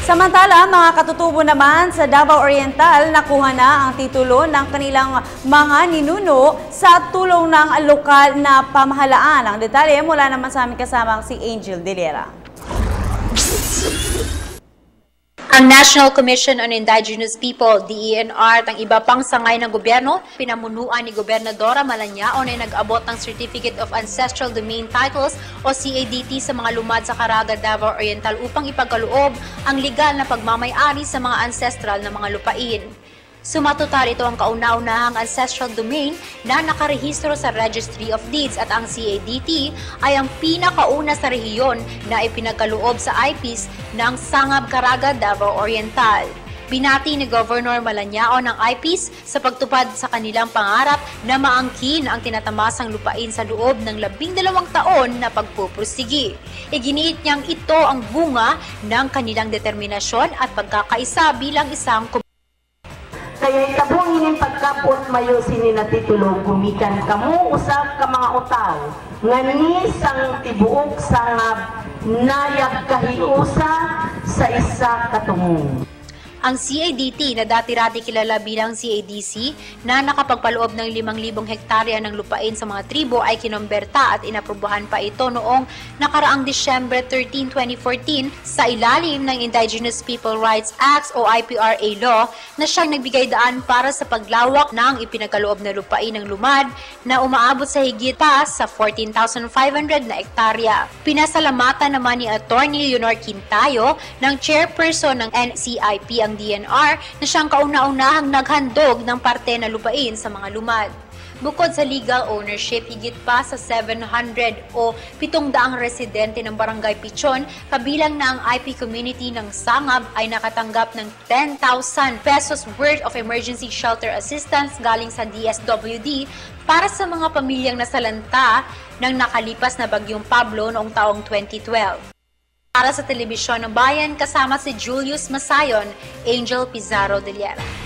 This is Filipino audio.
Samantala, mga katutubo naman sa Davao Oriental, nakuha na ang titulo ng kanilang mga ninuno sa tulong ng lokal na pamahalaan. Ang detalye mula naman sa aming kasamang si Angel Delera. Ang National Commission on Indigenous People, DENR, at ang iba pang sangay ng gobyerno, pinamunuan ni Gobernadora Malanyaon ay nag-abot ng Certificate of Ancestral Domain Titles o CADT sa mga lumad sa Caraga, Davao Oriental upang ipagkaloob ang legal na pagmamay-ari sa mga ancestral na mga lupain. Sumatotal ito ang kauna-unahang ancestral domain na nakarehistro sa Registry of Deeds at ang CADT ay ang pinakauna sa rehiyon na ipinagkaloob sa IPs ng Sangab, Caraga, Davao Oriental. Binati ni Governor Malanyaon ang IPs sa pagtupad sa kanilang pangarap na maangkin ang tinatamasang lupain sa loob ng 12 taon na pagpupursigi. Iginiit niyang ito ang bunga ng kanilang determinasyon at pagkakaisa bilang isang kaya itabong inin pagkapot mayo sini na titulo gumikan kamu usab ka mga utaw ngani sang tibuok sangab nayag kahiusa sa isa katungong. Ang CADT na dati-rati kilala bilang CADC na nakapagpaloob ng 5,000 hektarya ng lupain sa mga tribo ay kinomberta at inaprubahan pa ito noong nakaraang December 13, 2014 sa ilalim ng Indigenous People Rights Act o IPRA law na siyang nagbigay daan para sa paglawak ng ipinagkaloob na lupain ng lumad na umaabot sa higit pa sa 14,500 na hektarya. Pinasalamatan naman ni Attorney Leonor Quintayo ng chairperson ng NCIP ang DNR na siyang kauna-unahang naghandog ng parte na lupain sa mga lumad. Bukod sa legal ownership, higit pa sa 700 o 700 residente ng Barangay Pichon, kabilang na ang IP community ng Sangab ay nakatanggap ng 10,000 pesos worth of emergency shelter assistance galing sa DSWD para sa mga pamilyang nasalanta ng nakalipas na Bagyong Pablo noong taong 2012. Para sa Telebisyon ng Bayan, kasama si Julius Masayon, Angel Pizarro Delera.